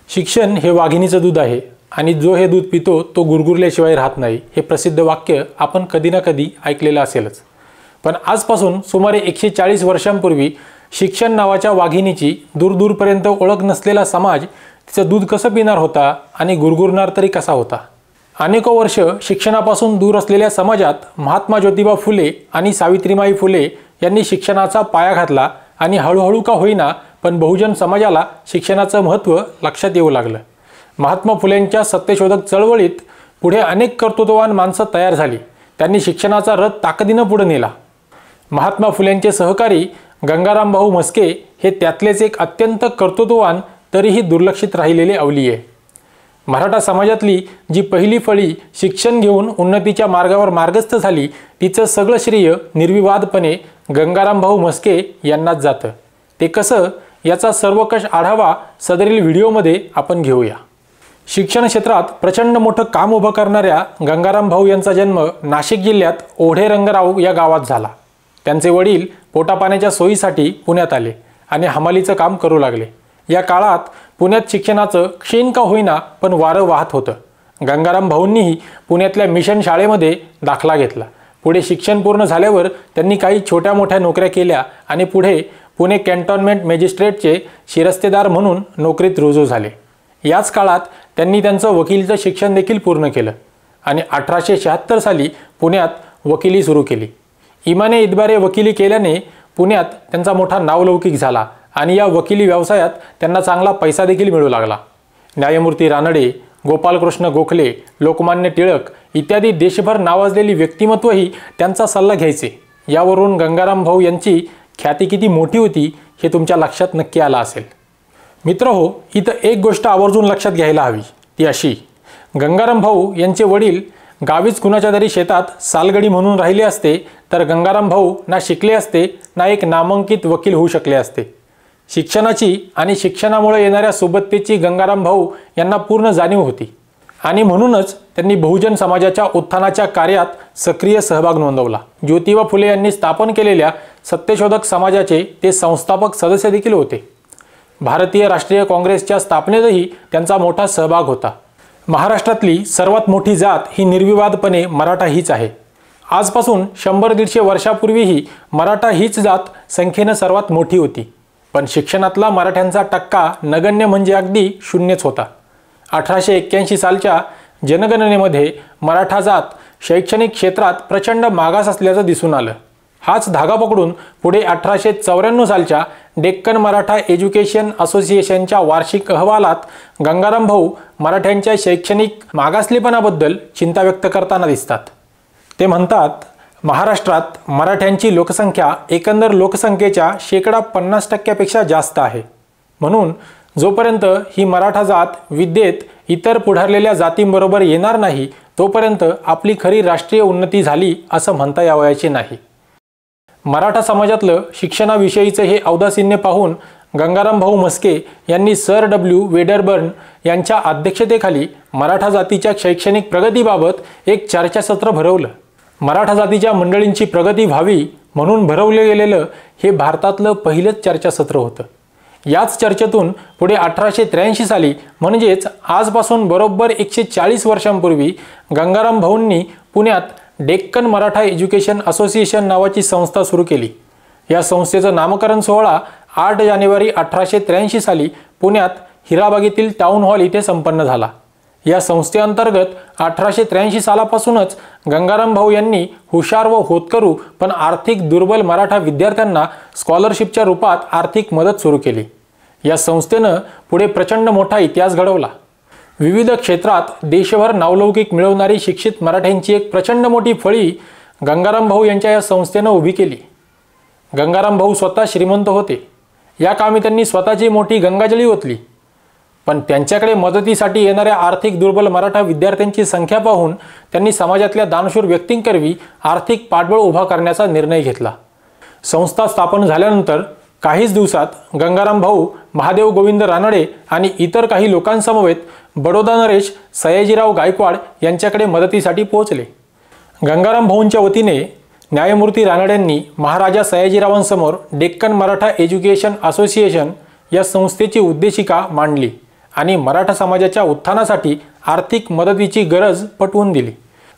शिक्षण हे वाघिणीचं दूध आहे आणि जो हे दूध पितो तो गुरगुरल्याशिवाय राहत नाही, हे प्रसिद्ध वाक्य आपण कधी ना कधी ऐकलेलं असेलच। पण आजपासून सुमारे 140 वर्षांपूर्वी शिक्षण नावाच्या वाघिणीची दूरदूरपर्यंत ओळख नसलेला समाज तिचं दूध कसं पिणार होता आणि गुरगुरणार तरी कसा होता। अनेको वर्ष शिक्षणापासून दूर असलेल्या समाजात महात्मा ज्योतिबा फुले आणि सावित्रीबाई फुले यांनी शिक्षणाचा पाया घातला आणि हळूहळू का होईना पण बहुजन समाजाला शिक्षणाचं महत्त्व लक्षात येऊ लागलं। महात्मा फुलेंच्या सत्यशोधक चळवळीत पुढे अनेक कर्तृत्ववान माणसं तयार झाली। त्यांनी शिक्षणाचा रथ ताकदीनं पुढे नेला। महात्मा फुलेंचे सहकारी गंगाराम भाऊ म्हस्के हे त्यातलेच एक अत्यंत कर्तृत्ववान तरीही दुर्लक्षित राहिलेले अवलिये। मराठा समाजातली जी पहिली फळी शिक्षण घेऊन उन्नतीच्या मार्गावर मार्गस्थ झाली तिचं सगळं श्रेय निर्विवादपणे गंगाराम भाऊ म्हस्के यांनाच जातं। ते कसं याचा सर्वकष आढावा सदरील व्हिडिओमध्ये आपण घेऊया। शिक्षण क्षेत्रात प्रचंड मोठं काम उभं करणाऱ्या गंगाराम भाऊ यांचा जन्म नाशिक जिल्ह्यात ओढे रंगराव या गावात झाला। त्यांचे वडील पोटापाण्याच्या सोयीसाठी पुण्यात आले आणि हमालीचं काम करू लागले। या काळात पुण्यात शिक्षणाचं क्षीण का होईना पण वारं वाहत होतं। गंगाराम भाऊंनीही पुण्यातल्या मिशन शाळेमध्ये दाखला घेतला। पुढे शिक्षण पूर्ण झाल्यावर त्यांनी काही छोट्या मोठ्या नोकऱ्या केल्या आणि पुढे पुणे कॅन्टोन्मेंट मॅजिस्ट्रेटचे शिरस्तेदार म्हणून नोकरीत रुजू झाले। याच काळात त्यांनी त्यांचं वकिलीचं शिक्षण देखील पूर्ण केलं आणि 1876 साली पुण्यात वकिली सुरू केली। इमाने इतबारे वकिली केल्याने पुण्यात त्यांचा मोठा नावलौकिक झाला आणि या वकिली व्यवसायात त्यांना चांगला पैसा देखील मिळू लागला। न्यायमूर्ती रानडे, गोपालकृष्ण गोखले, लोकमान्य टिळक इत्यादी देशभर नावाजलेली व्यक्तिमत्वही त्यांचा सल्ला घ्यायचे। यावरून गंगाराम भाऊ यांची ख्याती किती मोठी होती हे तुमच्या लक्षात नक्की आलं असेल। मित्रहो, इथं एक गोष्ट आवर्जून लक्षात घ्यायला हवी, ती अशी, गंगाराम भाऊ यांचे वडील गावीच कुणाच्या तरी शेतात सालगडी म्हणून राहिले असते तर गंगाराम भाऊ ना शिकले असते ना एक नामांकित वकील होऊ शकले असते। शिक्षणाची आणि शिक्षणामुळे येणाऱ्या सोबतीची गंगाराम भाऊ यांना पूर्ण जाणीव होती आणि म्हणूनच त्यांनी बहुजन समाजाच्या उत्थानाच्या कार्यात सक्रिय सहभाग नोंदवला। ज्योतिबा फुले यांनी स्थापन केलेल्या सत्यशोधक समाजाचे ते संस्थापक सदस्य देखील होते। भारतीय राष्ट्रीय काँग्रेसच्या स्थापनेतही त्यांचा मोठा सहभाग होता। महाराष्ट्रातली सर्वात मोठी जात ही निर्विवादपणे मराठा हीच आहे। आजपासून 100-150 वर्षापूर्वीही मराठा हीच जात संख्येनं सर्वात मोठी होती, पण शिक्षणातला मराठ्यांचा टक्का नगण्य म्हणजे अगदी शून्यच होता। 1881 सालच्या जनगणनेमध्ये मराठा जात शैक्षणिक क्षेत्रात प्रचंड मागास असल्याचं दिसून आलं। हाच धागा पकडून पुढे 1894 सालच्या डेक्कन मराठा एज्युकेशन असोसिएशनच्या वार्षिक अहवालात गंगाराम भाऊ मराठ्यांच्या शैक्षणिक मागासलेपणाबद्दल चिंता व्यक्त करताना दिसतात। ते म्हणतात, महाराष्ट्रात मराठ्यांची लोकसंख्या एकंदर लोकसंख्येच्या 50% जास्त आहे। म्हणून जोपर्यंत ही मराठा जात विद्येत इतर पुढारलेल्या जातींबरोबर येणार नाही तोपर्यंत आपली खरी राष्ट्रीय उन्नती झाली असं म्हणता यावयाचे नाही। मराठा समाजातलं शिक्षणाविषयीचं हे औदासिन्य पाहून गंगाराम भाऊ म्हस्के यांनी सर डब्ल्यू वेडरबर्न यांच्या अध्यक्षतेखाली मराठा जातीच्या शैक्षणिक प्रगतीबाबत एक चर्चासत्र भरवलं। मराठा जातीच्या मंडळींची प्रगती व्हावी म्हणून भरवले गेलेलं हे भारतातलं पहिलंच चर्चासत्र होतं। याच चर्चेतून पुढे 1883 साली म्हणजेच आजपासून बरोबर 140 वर्षांपूर्वी गंगाराम भाऊंनी पुण्यात डेक्कन मराठा एज्युकेशन असोसिएशन नावाची संस्था सुरू केली। या संस्थेचं नामकरण सोहळा 8 जानेवारी 1883 साली पुण्यात हिराबागेतील टाउन हॉल इथे संपन्न झाला। या संस्थेअंतर्गत 1883 सालापासूनच गंगाराम भाऊ यांनी हुशार व होतकरू पण आर्थिक दुर्बल मराठा विद्यार्थ्यांना स्कॉलरशिपच्या रूपात आर्थिक मदत सुरू केली। या संस्थेनं पुढे प्रचंड मोठा इतिहास घडवला। विविध क्षेत्रात देशभर नावलौकिक मिळवणारी शिक्षित मराठ्यांची एक प्रचंड मोठी फळी गंगाराम भाऊ यांच्या या संस्थेनं उभी केली। गंगाराम भाऊ स्वतः श्रीमंत होते। या कामी त्यांनी स्वतःची मोठी गंगाजळी ओतली, पण त्यांच्याकडे मदतीसाठी येणाऱ्या आर्थिक दुर्बल मराठा विद्यार्थ्यांची संख्या पाहून त्यांनी समाजातल्या दानशूर व्यक्तींकरवी आर्थिक पाठबळ उभा करण्याचा निर्णय घेतला। संस्था स्थापन झाल्यानंतर काहीच दिवसात गंगाराम भाऊ महादेव गोविंद रानडे आणि इतर काही लोकांसमवेत बडोदा नरेश सयाजीराव गायकवाड यांच्याकडे मदतीसाठी पोहोचले। गंगाराम भाऊंच्या वतीने न्यायमूर्ती रानडेंनी महाराजा सयाजीरावांसमोर डेक्कन मराठा एज्युकेशन असोसिएशन या संस्थेची उद्देशिका मांडली आणि मराठा समाजाच्या उत्थानासाठी आर्थिक मदतीची गरज पटवून दिली.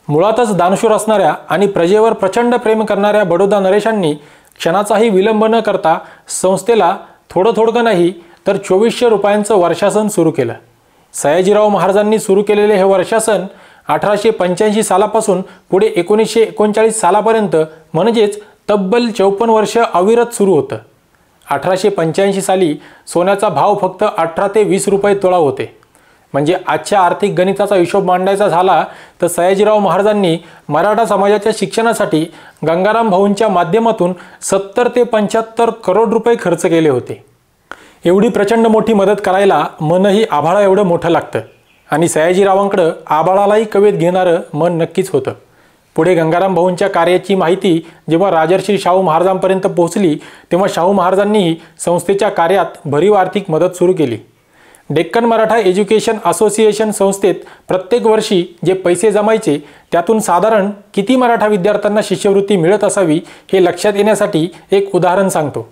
मुळातच दानशूर असणाऱ्या आणि प्रजेवर प्रचंड प्रेम करणाऱ्या बडोदा नरेशांनी क्षणाचाही विलंब न करता संस्थेला थोडं नाही तर 2400 रुपयांचं वर्षासन सुरू केलं. सयाजीराव महाराजांनी सुरू केलेले हे वर्षासन 1885 सालापासून पुढे 1939 सालापर्यंत म्हणजेच तब्बल 54 वर्ष अविरत सुरू होतं. 1885 साली सोन्याचा भाव फक्त 18 ते 20 रुपये तोळा होते. म्हणजे आजच्या आर्थिक गणिताचा हिशोब मांडायचा झाला तर सयाजीराव महाराजांनी मराठा समाजाच्या शिक्षणासाठी गंगाराम भाऊंच्या माध्यमातून 70 ते 75 करोड रुपये खर्च केले होते. एवढी प्रचंड मोठी मदत करायला मनही आभाळा एवढं मोठं लागतं आणि सयाजीरावांकडं आभाळालाही कवेत घेणारं मन नक्कीच होतं. पुढे गंगाराम भाऊंच्या कार्याची माहिती जेव्हा राजर्षी शाहू महाराजांपर्यंत पोहोचली तेव्हा शाहू महाराजांनीही संस्थेच्या कार्यात भरीव आर्थिक मदत सुरू केली. डेक्कन मराठा एज्युकेशन असोसिएशन संस्थेत प्रत्येक वर्षी जे पैसे जमायचे त्यातून साधारण किती मराठा विद्यार्थ्यांना शिष्यवृत्ती मिळत असावी हे लक्षात येण्यासाठी एक उदाहरण सांगतो.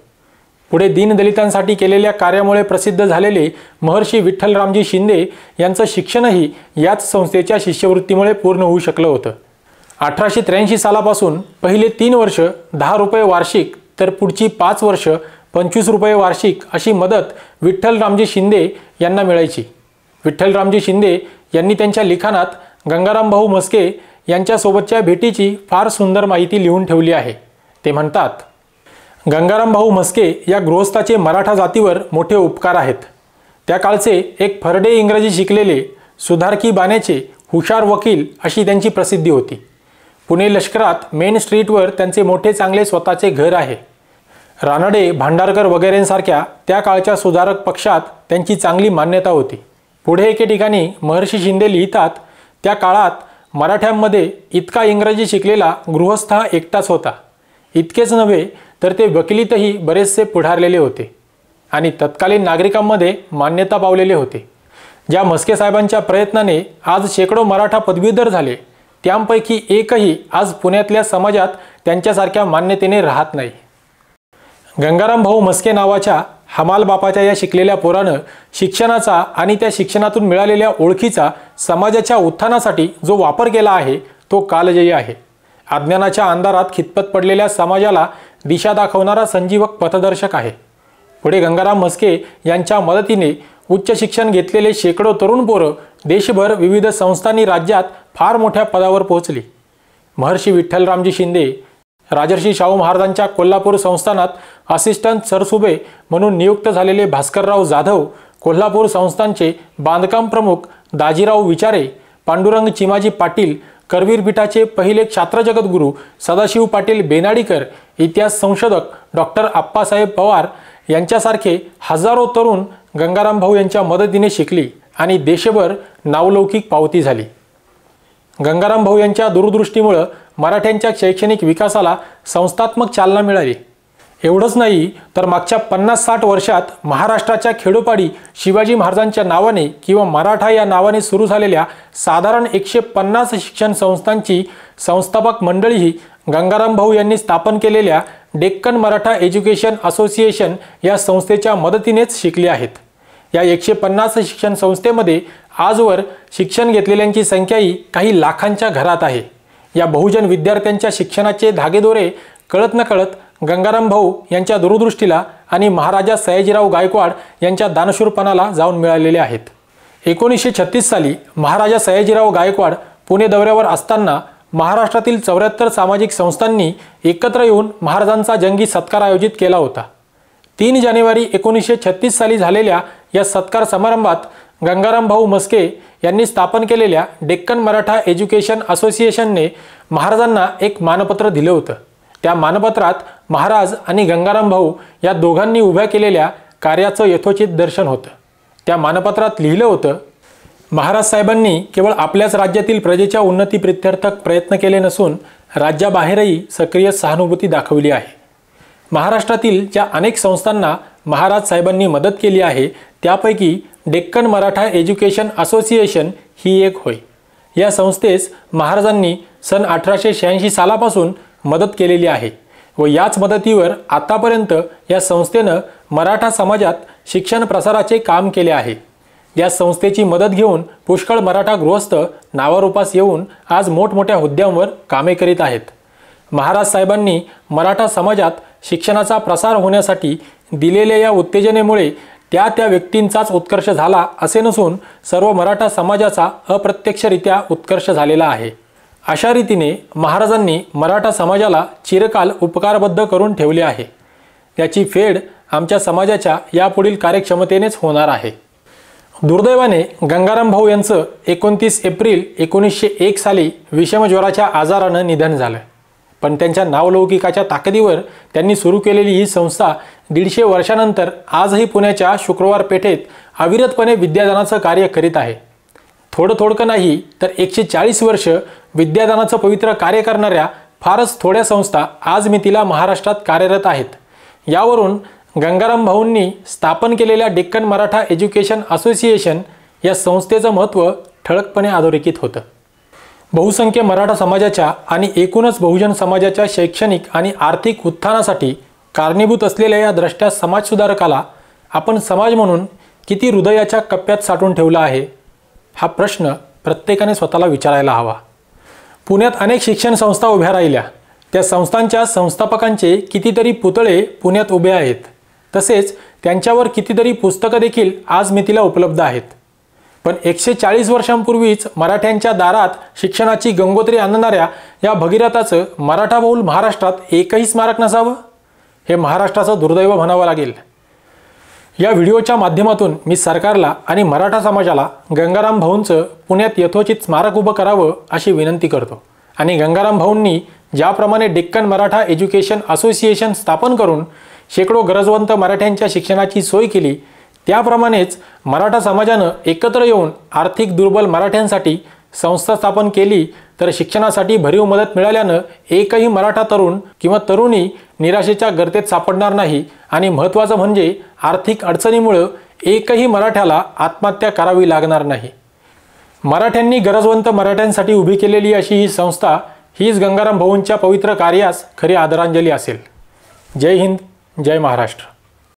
पुढे दीनदलितांसाठी केलेल्या कार्यामुळे प्रसिद्ध झालेले महर्षी विठ्ठलरामजी शिंदे यांचं शिक्षणही याच संस्थेच्या शिष्यवृत्तीमुळे पूर्ण होऊ शकलं होतं. 1883 सालापासून पहिले 3 वर्ष 10 रुपये वार्षिक तर पुढची 5 वर्ष 25 रुपये वार्षिक अशी मदत विठ्ठलरामजी शिंदे यांना मिळायची. विठ्ठलरामजी शिंदे यांनी त्यांच्या लिखाणात गंगाराम भाऊ म्हस्के यांच्यासोबतच्या भेटीची फार सुंदर माहिती लिहून ठेवली आहे. ते म्हणतात, गंगाराम भाऊ म्हस्के या गृहस्थाचे मराठा जातीवर मोठे उपकार आहेत. त्या काळचे एक फरडे इंग्रजी शिकलेले सुधारकी बाण्याचे हुशार वकील अशी त्यांची प्रसिद्धी होती. पुणे लष्करात मेन स्ट्रीटवर त्यांचे मोठे चांगले स्वतःचे घर आहे. रानडे, भांडारकर वगैरेंसारख्या त्या काळच्या सुधारक पक्षात त्यांची चांगली मान्यता होती. पुढे एके ठिकाणी महर्षी शिंदे लिहितात, त्या काळात मराठ्यांमध्ये इतका इंग्रजी शिकलेला गृहस्थ हा एकटाच होता. इतकेच नव्हे तर ते वकिलीतही बरेचसे पुढारलेले होते आणि तत्कालीन नागरिकांमध्ये मान्यता पावलेले होते. ज्या म्हस्के साहेबांच्या प्रयत्नाने आज शेकडो मराठा पदवीधर झाले त्यांपैकी एकही आज पुण्यातल्या समाजात त्यांच्यासारख्या मान्यतेने राहत नाही. गंगाराम भाऊ म्हस्के नावाच्या हमाल बापाच्या या शिकलेल्या पोरानं शिक्षणाचा आणि त्या शिक्षणातून मिळालेल्या ओळखीचा समाजाच्या उत्थानासाठी जो वापर केला आहे तो कालजयी आहे. अज्ञानाच्या अंधारात खितपत पडलेल्या समाजाला दिशा दाखवणारा संजीवक पथदर्शक आहे. पुढे गंगाराम म्हस्के यांच्या मदतीने उच्च शिक्षण घेतलेले शेकडो तरुण पोरं देशभर विविध संस्थांनी राज्यात फार मोठ्या पदावर पोहोचली. महर्षी विठ्ठलरामजी शिंदे, राजर्षी शाहू महाराजांच्या कोल्हापूर संस्थानात असिस्टंट सरसुबे म्हणून नियुक्त झालेले भास्करराव जाधव, कोल्हापूर संस्थानचे बांधकाम प्रमुख दाजीराव विचारे, पांडुरंग चिमाजी पाटील, करवीर पीठाचे पहिले क्षात्रजगद्गुरू सदाशिव पाटील बेनाडीकर, इतिहास संशोधक डॉक्टर आप्पासाहेब पवार यांच्यासारखे हजारो तरुण गंगाराम भाऊ यांच्या मदतीने शिकली आणि देशभर नावलौकिक पावती झाली. गंगाराम भाऊ यांच्या दूरदृष्टीमुळे मराठ्यांच्या शैक्षणिक विकासाला संस्थात्मक चालना मिळाली. एवढंच नाही तर मागच्या 50-60 वर्षात महाराष्ट्राच्या खेडोपाडी शिवाजी महाराजांच्या नावाने किंवा मराठा या नावाने सुरू झालेल्या साधारण 150 शिक्षण संस्थांची संस्थापक मंडळीही गंगाराम भाऊ यांनी स्थापन केलेल्या डेक्कन मराठा एज्युकेशन असोसिएशन या संस्थेच्या मदतीनेच शिकली आहेत. या 150 शिक्षण संस्थेमध्ये आजवर शिक्षण घेतलेल्यांची संख्याही काही लाखांच्या घरात आहे. या बहुजन विद्यार्थ्यांच्या शिक्षणाचे धागेदोरे कळत नकळत गंगाराम भाऊ यांच्या दूरदृष्टीला आणि महाराजा सयाजीराव गायकवाड यांच्या दानशूरपणाला जाऊन मिळालेले आहेत. 1936 साली महाराजा सयाजीराव गायकवाड पुणे दौऱ्यावर असताना महाराष्ट्रातील 74 सामाजिक संस्थांनी एकत्र येऊन महाराजांचा जंगी सत्कार आयोजित केला होता. 3 जानेवारी 1936 साली झालेल्या या सत्कार समारंभात गंगाराम भाऊ म्हस्के यांनी स्थापन केलेल्या डेक्कन मराठा एज्युकेशन असोसिएशनने महाराजांना एक मानपत्र दिलं होतं. त्या मानपत्रात महाराज आणि गंगाराम भाऊ या दोघांनी उभ्या केलेल्या कार्याचं यथोचित दर्शन होतं. त्या मानपत्रात लिहिलं होतं, महाराज साहेबांनी केवळ आपल्याच राज्यातील प्रजेच्या उन्नतीप्रित्यर्थक प्रयत्न केले नसून राज्याबाहेरही सक्रिय सहानुभूती दाखवली आहे. महाराष्ट्रातील ज्या अनेक संस्थांना महाराज साहेबांनी मदत केली आहे त्यापैकी डेक्कन मराठा एज्युकेशन असोसिएशन ही एक होय. या संस्थेस महाराजांनी सन 1886 सालापासून मदत केलेली आहे व याच मदतीवर आतापर्यंत या संस्थेनं मराठा समाजात शिक्षण प्रसाराचे काम केले आहे. या संस्थेची मदत घेऊन पुष्कळ मराठा गृहस्थ नावारूपास येऊन आज मोठमोठ्या हुद्द्यांवर कामे करीत आहेत. महाराज साहेबांनी मराठा समाजात शिक्षणाचा प्रसार होण्यासाठी दिलेल्या या उत्तेजनेमुळे त्या व्यक्तींचाच उत्कर्ष झाला असे नसून सर्व मराठा समाजाचा अप्रत्यक्षरित्या उत्कर्ष झालेला आहे. अशा रीतीने महाराजांनी मराठा समाजाला चिरकाल उपकारबद्ध करून ठेवले आहे. त्याची फेड आमच्या समाजाच्या यापुढील कार्यक्षमतेनेच होणार आहे. दुर्दैवाने गंगाराम भाऊ यांचं 29 एप्रिल 1901 साली विषमज्वराच्या आजारानं निधन झालं. पण त्यांच्या नावलौकिकाच्या ताकदीवर त्यांनी सुरू केलेली ही संस्था 150 वर्षानंतर आजही पुण्याच्या शुक्रवार पेठेत अविरतपणे विद्यादानाचं कार्य करीत आहे. थोडं नाही तर 140 वर्ष विद्यादानाचं पवित्र कार्य करणाऱ्या फारच थोड्या संस्था आज मितीला महाराष्ट्रात कार्यरत आहेत. यावरून गंगाराम भाऊंनी स्थापन केलेल्या डेक्कन मराठा एज्युकेशन असोसिएशन या संस्थेचं महत्त्व ठळकपणे अधोरेखित होतं. बहुसंख्य मराठा समाजाच्या आणि एकूणच बहुजन समाजाच्या शैक्षणिक आणि आर्थिक उत्थानासाठी कारणीभूत असलेल्या या द्रष्ट्या समाजसुधारकाला आपण समाज म्हणून किती हृदयाच्या कप्प्यात साठवून ठेवला आहे, हा प्रश्न प्रत्येकाने स्वतःला विचारायला हवा. पुण्यात अनेक शिक्षण संस्था उभ्या राहिल्या. त्या संस्थांच्या संस्थापकांचे कितीतरी पुतळे पुण्यात उभे आहेत. तसेच त्यांच्यावर कितीतरी पुस्तकं देखील आज मितीला उपलब्ध आहेत. पण 140 वर्षांपूर्वीच मराठ्यांच्या दारात शिक्षणाची गंगोत्री आणणाऱ्या या भगीरथाचं मराठाबहुल महाराष्ट्रात एकही स्मारक नसावं, हे महाराष्ट्राचं दुर्दैव म्हणावं लागेल. या व्हिडिओच्या माध्यमातून मी सरकारला आणि मराठा समाजाला गंगाराम भाऊंचं पुण्यात यथोचित स्मारक उभं करावं अशी विनंती करतो. आणि गंगाराम भाऊंनी ज्याप्रमाणे डेक्कन मराठा एज्युकेशन असोसिएशन स्थापन करून शेकडो गरजवंत मराठ्यांच्या शिक्षणाची सोय केली, त्याप्रमाणेच मराठा समाजानं एकत्र येऊन आर्थिक दुर्बल मराठ्यांसाठी संस्था स्थापन केली तर शिक्षणासाठी भरीव मदत मिळाल्यानं एकही मराठा तरुण किंवा तरुणी निराशेच्या गर्तेत सापडणार नाही. आणि महत्त्वाचं म्हणजे आर्थिक अडचणीमुळं एकही मराठ्याला आत्महत्या करावी लागणार नाही. मराठ्यांनी गरजवंत मराठ्यांसाठी उभी केलेली अशी ही संस्था हीच गंगाराम भाऊंच्या पवित्र कार्यास खरी आदरांजली असेल. जय हिंद, जय महाराष्ट्र.